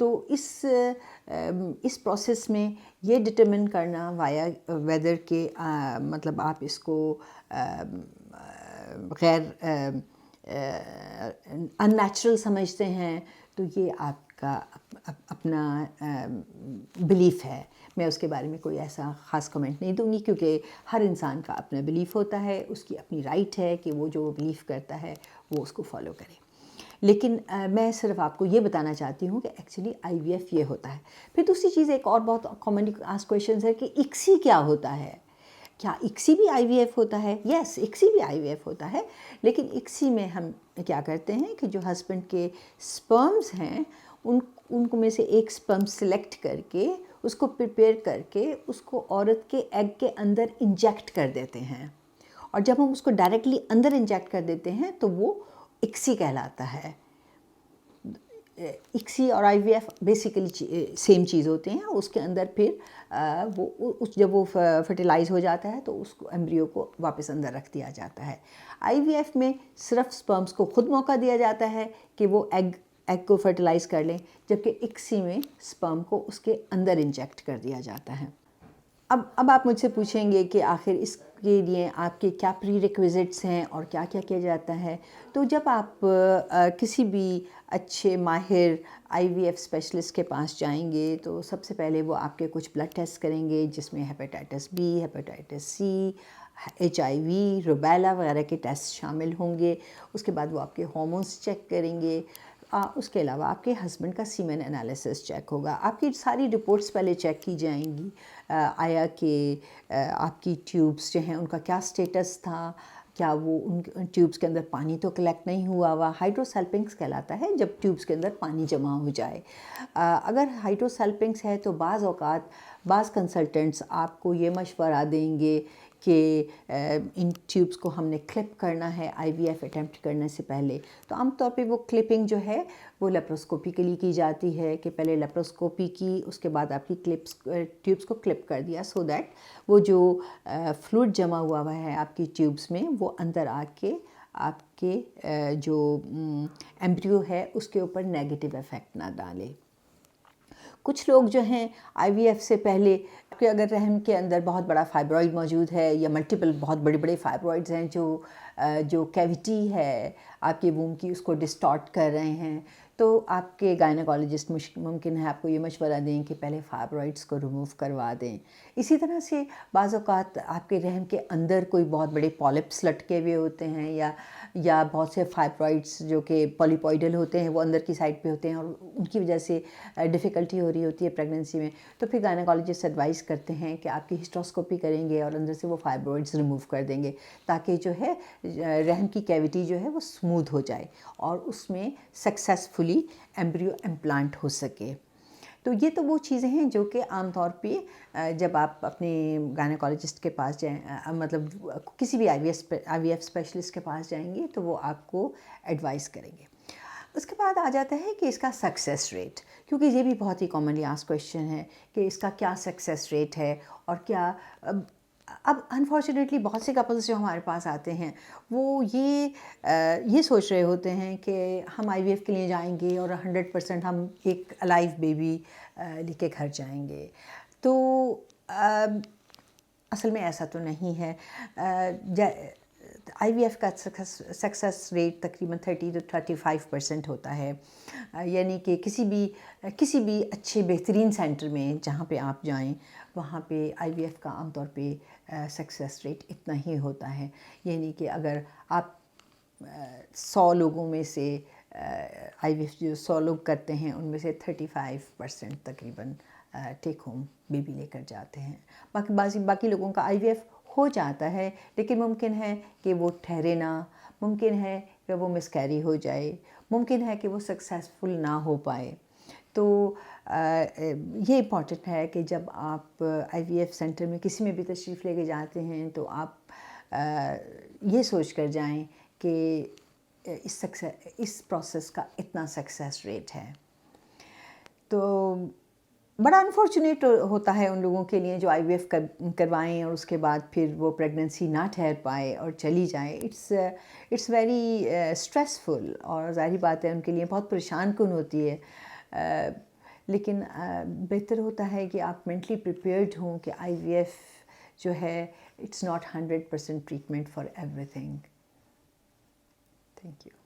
تو اس پروسیس میں یہ ڈٹرمن کرنا وایا ویدر کہ مطلب آپ اس کو غیر ان نیچرل سمجھتے ہیں، تو یہ آپ کا اپنا بلیف ہے. میں اس کے بارے میں کوئی ایسا خاص کمنٹ نہیں دوں گی، کیونکہ ہر انسان کا اپنا بلیف ہوتا ہے، اس کی اپنی رائٹ ہے کہ وہ جو بلیف کرتا ہے وہ اس کو فالو کرے. لیکن میں صرف آپ کو یہ بتانا چاہتی ہوں کہ ایکچولی آئی وی ایف یہ ہوتا ہے. پھر دوسری چیز ایک اور بہت کامنلی آسک کویشچنز ہے کہ اکسی کیا ہوتا ہے؟ کیا اکسی بھی آئی وی ایف ہوتا ہے؟ یس، اکسی بھی آئی وی ایف ہوتا ہے، لیکن اکسی میں ہم کیا کرتے ہیں کہ جو ہسبینڈ کے سپرمز ہیں ان کو میں سے ایک سپرم سلیکٹ کر کے اس کو پریپیئر کر کے اس کو عورت کے ایگ کے اندر انجیکٹ کر دیتے ہیں. اور جب ہم اس کو ڈائریکٹلی اندر انجیکٹ کر دیتے ہیں تو وہ اکسی کہلاتا ہے. اکسی اور آئی وی ایف بیسیکلی سیم چیز ہوتے ہیں. اس کے اندر پھر جب وہ فرٹیلائز ہو جاتا ہے تو اس کو ایمبریو کو واپس اندر رکھ دیا جاتا ہے. آئی وی ایف میں صرف سپرمز کو خود موقع دیا جاتا ہے کہ وہ ایگ کو فرٹیلائز کر لیں، جبکہ اکسی میں سپرم کو اس کے اندر انجیکٹ کر دیا جاتا ہے. اب آپ مجھ سے پوچھیں گے کہ آخر اس کے لیے آپ کے کیا پری ریکویزٹس ہیں اور کیا کیا کیا جاتا ہے. تو جب آپ کسی بھی اچھے ماہر آئی وی ایف اسپیشلسٹ کے پاس جائیں گے تو سب سے پہلے وہ آپ کے کچھ بلڈ ٹیسٹ کریں گے، جس میں hepatitis B, hepatitis C, H I V, rubella وغیرہ کے ٹیسٹ شامل ہوں گے. اس کے بعد وہ آپ کے ہارمونس چیک کریں گے. اس کے علاوہ آپ کے ہسبینڈ کا سیمن انالیسس چیک ہوگا. آپ کی ساری رپورٹس پہلے چیک کی جائیں گی. آیا کہ آپ کی ٹیوبس جو ہیں ان کا کیا سٹیٹس تھا، کیا وہ ان ٹیوبس کے اندر پانی تو کلیکٹ نہیں ہوا ہوا. ہائیڈروسیلپنگس کہلاتا ہے جب ٹیوبس کے اندر پانی جمع ہو جائے. اگر ہائیڈروسیلپنگس ہے تو بعض اوقات بعض کنسلٹنٹس آپ کو یہ مشورہ دیں گے کہ ان ٹیوبس کو ہم نے کلپ کرنا ہے آئی وی ایف اٹیمپٹ کرنے سے پہلے. تو عام طور پہ وہ کلپنگ جو ہے وہ لیپروسکوپی کے لیے کی جاتی ہے کہ پہلے لیپروسکوپی کی، اس کے بعد آپ کی ٹیوبس کو کلپ کر دیا، سو دیٹ وہ جو فلوئڈ جمع ہوا ہے آپ کی ٹیوبس میں وہ اندر آ کے آپ کے جو ایمبریو ہے اس کے اوپر نیگیٹو ایفیکٹ نہ ڈالے. کچھ لوگ جو ہیں آئی وی ایف سے پہلے کہ اگر رحم کے اندر بہت بڑا فائبرائڈ موجود ہے یا ملٹیپل بہت بڑے بڑے فائبرائڈز ہیں جو کیویٹی ہے آپ کے ووم کی اس کو ڈسٹارٹ کر رہے ہیں، تو آپ کے گائنیکالوجسٹ ممکن ہے آپ کو یہ مشورہ دیں کہ پہلے فائبرائڈس کو ریموو کروا دیں. اسی طرح سے بعض اوقات آپ کے رحم کے اندر کوئی بہت بڑے پالپس لٹکے ہوئے ہوتے ہیں یا بہت سے فائبرائڈس جو کہ پولیپوئڈل ہوتے ہیں وہ اندر کی سائڈ پہ ہوتے ہیں اور ان کی وجہ سے ڈیفیکلٹی ہو رہی ہوتی ہے پریگننسی میں. تو پھر گائنیکالوجسٹ ایڈوائز کرتے ہیں کہ آپ کی ہسٹروسکوپی کریں گے اور اندر سے وہ فائبرائڈس ریموو کر دیں گے تاکہ جو ہے رحم کی کیویٹی جو ہے وہ اسموتھ ہو جائے اور اس میں سکسیزفلی ایمبریو امپلانٹ ہو سکے. تو یہ تو وہ چیزیں ہیں جو کہ عام طور پہ جب آپ اپنے گائنیکالوجسٹ کے پاس جائیں، مطلب کسی بھی آئی وی ایف اسپیشلسٹ کے پاس جائیں گے تو وہ آپ کو ایڈوائز کریں گے. اس کے بعد آ جاتا ہے کہ اس کا سکسیس ریٹ، کیونکہ یہ بھی بہت ہی کامنلی آسک کویشچن ہے کہ اس کا کیا سکسیس ریٹ ہے اور کیا. اب انفارچونیٹلی بہت سے کپلز جو ہمارے پاس آتے ہیں وہ یہ سوچ رہے ہوتے ہیں کہ ہم آئی وی ایف کے لیے جائیں گے اور 100% ہم ایک الائیو بیبی لے کے گھر جائیں گے. تو اصل میں ایسا تو نہیں ہے. آئی وی ایف کا سکسیس ریٹ تقریباً 30 to 35% ہوتا ہے. یعنی کہ کسی بھی اچھے بہترین سینٹر میں جہاں پہ آپ جائیں وہاں پہ آئی وی ایف کا عام طور پہ سکسیس ریٹ اتنا ہی ہوتا ہے. یعنی کہ اگر آپ 100 لوگوں میں سے آئی وی ایف جو 100 لوگ کرتے ہیں ان میں سے 35% تقریباً ٹیک ہوم بیبی لے کر جاتے ہیں. باقی لوگوں کا آئی وی ایف ہو جاتا ہے لیکن ممکن ہے کہ وہ ٹھہرے نہ، ممکن ہے کہ وہ مسکیری ہو جائے، ممکن ہے کہ وہ سکسیزفل نہ ہو پائے. تو یہ امپورٹنٹ ہے کہ جب آپ آئی وی ایف سینٹر میں کسی میں بھی تشریف لے کے جاتے ہیں تو آپ یہ سوچ کر جائیں کہ اس پروسیس کا اتنا سکسیس ریٹ ہے. تو بڑا انفارچونیٹ ہوتا ہے ان لوگوں کے لیے جو آئی وی ایف کروائیں اور اس کے بعد پھر وہ پریگننسی نہ ٹھہر پائے اور چلی جائے. اٹس ویری اسٹریسفل اور ظاہری بات ہے ان کے لیے بہت پریشان کن ہوتی ہے. لیکن بہتر ہوتا ہے کہ آپ مینٹلی پریپیئرڈ ہوں کہ آئی وی ایف جو ہے اٹس ناٹ 100% ٹریٹمنٹ فار ایوری تھنگ. Thank you.